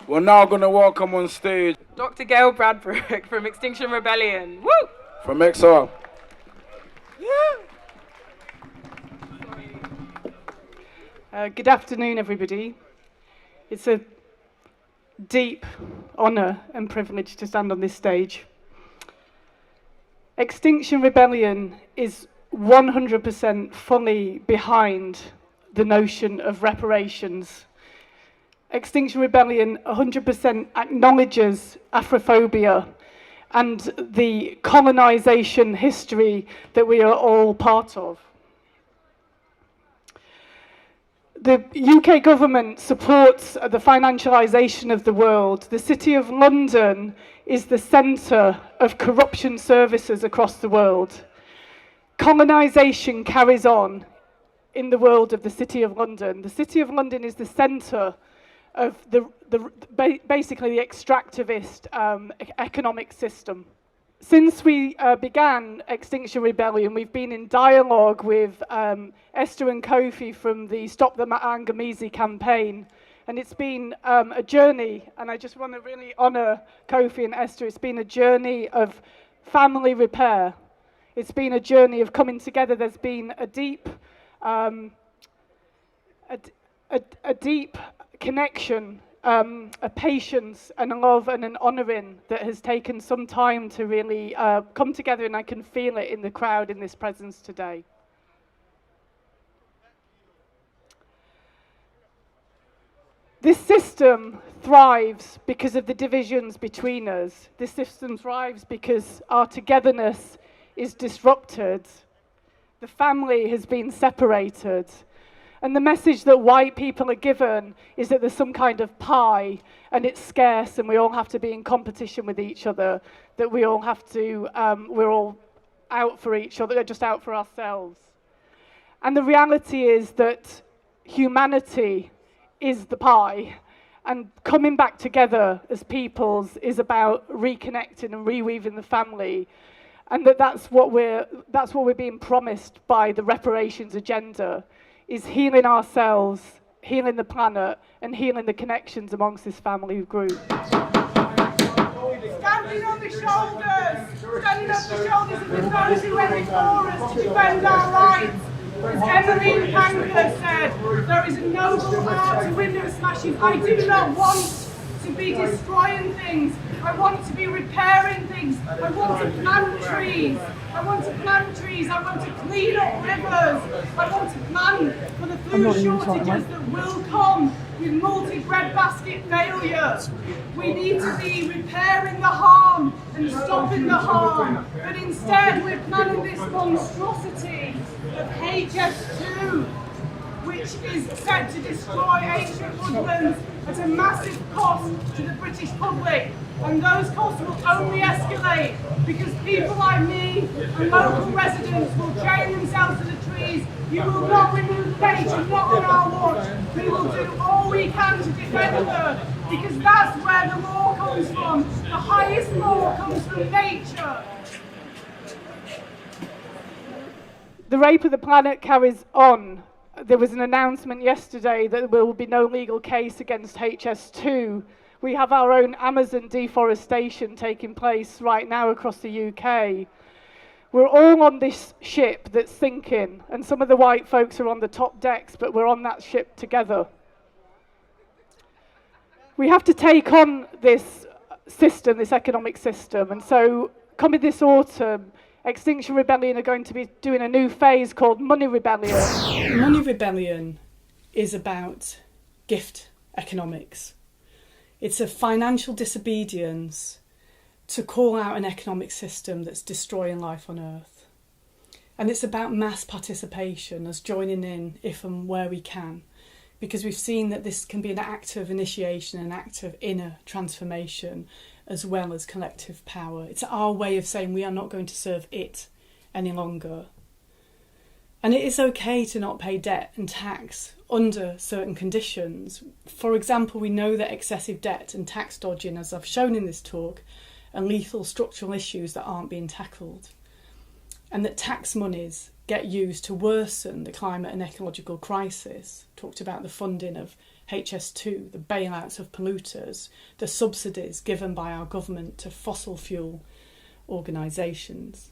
We're now going to welcome on stage Dr Gail Bradbrook from Extinction Rebellion. Woo! From XR. Good afternoon, everybody. It's a deep honour and privilege to stand on this stage. Extinction Rebellion is 100% fully behind the notion of reparations. Extinction Rebellion 100% acknowledges Afrophobia and the colonisation history that we are all part of. The UK government supports the financialisation of the world. The City of London is the centre of corruption services across the world. Colonisation carries on in the world of the City of London. The City of London is the centre of basically the extractivist economic system. Since we began Extinction Rebellion, we've been in dialogue with Esther and Kofi from the Stop the Maangamizi campaign, and it's been a journey, and I just want to really honour Kofi and Esther. It's been a journey of family repair. It's been a journey of coming together. There's been a deep connection, a patience and a love and an honouring that has taken some time to really come together, and I can feel it in the crowd in this presence today. This system thrives because of the divisions between us. This system thrives because our togetherness is disrupted. The family has been separated. And the message that white people are given is that there's some kind of pie and it's scarce and we all have to be in competition with each other, that we all have to, we're all out for each other, just out for ourselves. And the reality is that humanity is the pie, and coming back together as peoples is about reconnecting and reweaving the family, and that's what we're being promised by the reparations agenda, is healing ourselves, healing the planet, and healing the connections amongst this family group. Standing on the shoulders of those who went before us to defend our rights. As Emmeline Pankhurst said, there is a noble art to window smashing. I do not want to be destroying things. I want to be repairing things. I want to plant trees. I want to plant trees. I want to clean up rivers. I want to plan for the food shortages that will come with multi-breadbasket failure. We need to be repairing the harm and stopping the harm. But instead we're planning this monstrosity of HS2, which is set to destroy ancient woodlands at a massive cost to the British public. And those costs will only escalate because people like me and local residents will chain themselves to the trees. You will not remove nature, not on our watch. We will do all we can to defend her, because that's where the law comes from. The highest law comes from nature. The rape of the planet carries on. There was an announcement yesterday that there will be no legal case against HS2. We have our own Amazon deforestation taking place right now across the UK. We're all on this ship that's sinking, and some of the white folks are on the top decks, but we're on that ship together. We have to take on this system, this economic system, and so coming this autumn, Extinction Rebellion are going to be doing a new phase called Money Rebellion. Money Rebellion is about gift economics. It's a financial disobedience to call out an economic system that's destroying life on Earth. And it's about mass participation, us joining in if and where we can, because we've seen that this can be an act of initiation, an act of inner transformation, as well as collective power. It's our way of saying we are not going to serve it any longer. And it is okay to not pay debt and tax under certain conditions. For example, we know that excessive debt and tax dodging, as I've shown in this talk, are lethal structural issues that aren't being tackled. And that tax monies get used to worsen the climate and ecological crisis. Talked about the funding of HS2, the bailouts of polluters, the subsidies given by our government to fossil fuel organisations,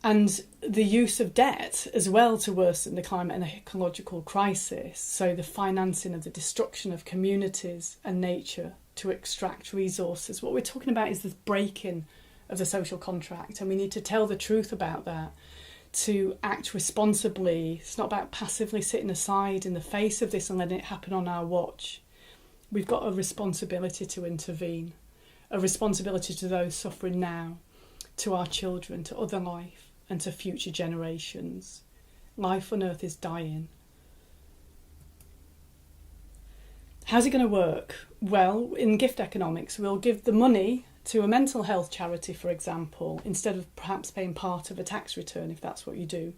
and the use of debt as well to worsen the climate and ecological crisis, so the financing of the destruction of communities and nature to extract resources. What we're talking about is the breaking of the social contract, and we need to tell the truth about that, to act responsibly. It's not about passively sitting aside in the face of this and letting it happen on our watch. We've got a responsibility to intervene, a responsibility to those suffering now, to our children, to other life, and to future generations. Life on Earth is dying. How's it going to work? Well, in gift economics, we'll give the money to a mental health charity, for example, instead of perhaps paying part of a tax return, if that's what you do.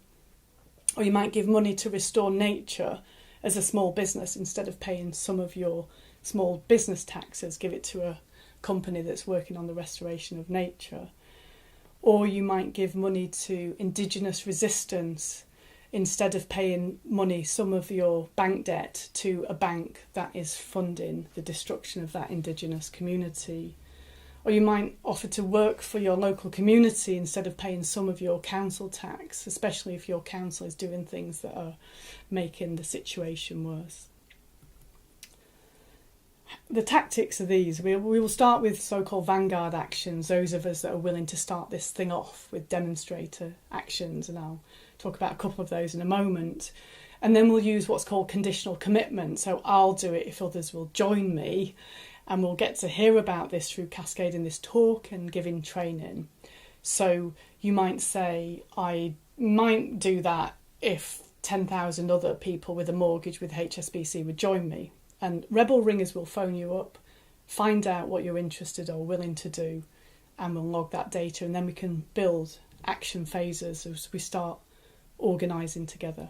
Or you might give money to restore nature as a small business, instead of paying some of your small business taxes, give it to a company that's working on the restoration of nature. Or you might give money to Indigenous resistance, instead of paying money, some of your bank debt, to a bank that is funding the destruction of that Indigenous community. Or you might offer to work for your local community instead of paying some of your council tax, especially if your council is doing things that are making the situation worse. The tactics are these. We will start with so-called vanguard actions, those of us that are willing to start this thing off with demonstrator actions, and I'll talk about a couple of those in a moment. And then we'll use what's called conditional commitment. So I'll do it if others will join me, and we'll get to hear about this through cascading this talk and giving training. So you might say, I might do that if 10,000 other people with a mortgage with HSBC would join me. And rebel ringers will phone you up, find out what you're interested or willing to do, and we'll log that data, and then we can build action phases as we start organising together.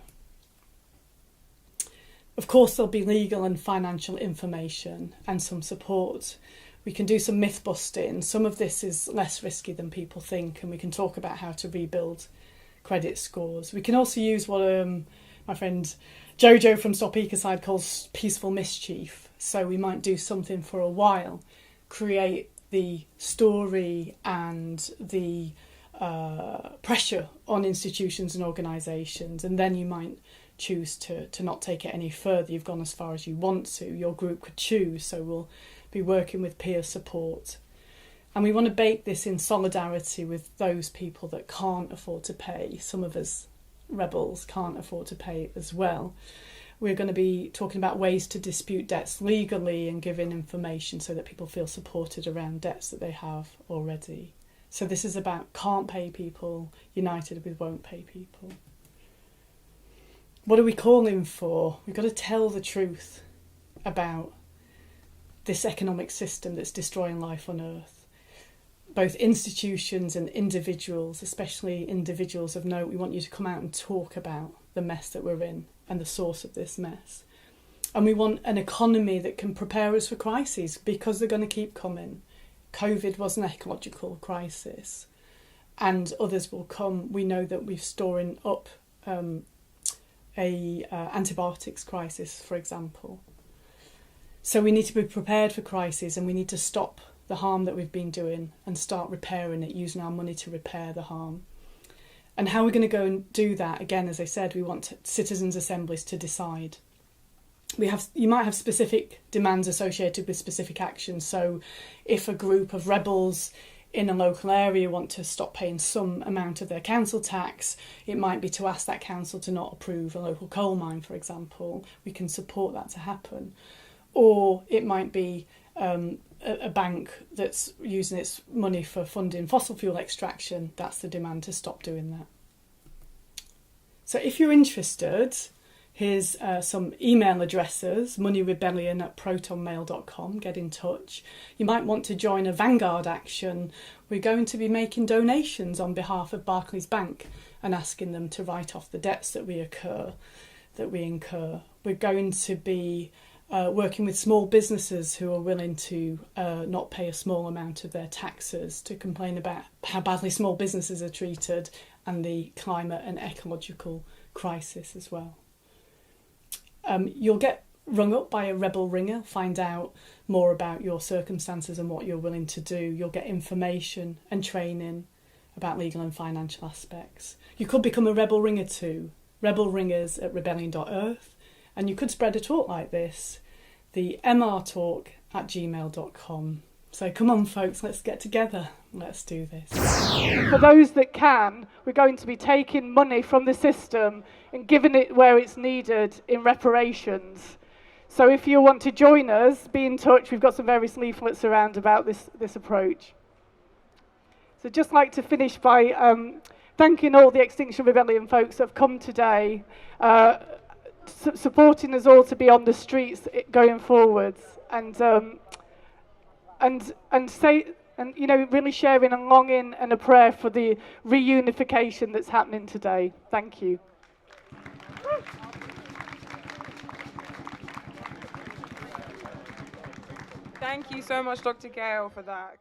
Of course, there'll be legal and financial information and some support. We can do some myth busting. Some of this is less risky than people think, and we can talk about how to rebuild credit scores. We can also use what my friend Jojo from Stop Ecocide calls peaceful mischief. So we might do something for a while, create the story and the pressure on institutions and organisations, and then you might choose to not take it any further. You've gone as far as you want to. Your group could choose, so we'll be working with peer support. And we want to bake this in solidarity with those people that can't afford to pay. Some of us rebels can't afford to pay as well. We're going to be talking about ways to dispute debts legally and giving information so that people feel supported around debts that they have already. So this is about can't pay people united with won't pay people. What are we calling for? We've got to tell the truth about this economic system that's destroying life on Earth. Both institutions and individuals, especially individuals of note, we want you to come out and talk about the mess that we're in and the source of this mess. And we want an economy that can prepare us for crises, because they're going to keep coming. COVID was an ecological crisis, and others will come. We know that we're storing up antibiotics crisis, for example. So we need to be prepared for crises, and we need to stop the harm that we've been doing and start repairing it, using our money to repair the harm. And how we're going to go and do that, again, as I said, we want citizens' assemblies to decide. You might have specific demands associated with specific actions. So if a group of rebels in a local area want to stop paying some amount of their council tax, it might be to ask that council to not approve a local coal mine, for example. We can support that to happen. Or it might be a bank that's using its money for funding fossil fuel extraction. That's the demand to stop doing that. So if you're interested, here's some email addresses: moneyrebellion@protonmail.com. Get in touch. You might want to join a vanguard action. We're going to be making donations on behalf of Barclays Bank and asking them to write off the debts that we incur. We're going to be working with small businesses who are willing to not pay a small amount of their taxes, to complain about how badly small businesses are treated and the climate and ecological crisis as well. You'll get rung up by a rebel ringer, find out more about your circumstances and what you're willing to do. You'll get information and training about legal and financial aspects. You could become a rebel ringer too, rebelringers@rebellion.earth, and you could spread a talk like this, the mrtalk@gmail.com. So come on folks, let's get together, let's do this. For those that can, we're going to be taking money from the system and giving it where it's needed in reparations. So if you want to join us, be in touch. We've got some various leaflets around about this approach. So I'd just like to finish by thanking all the Extinction Rebellion folks that have come today, supporting us all to be on the streets going forwards, and you know, really sharing a longing and a prayer for the reunification that's happening today. Thank you. Thank you so much, Dr. Gail, for that.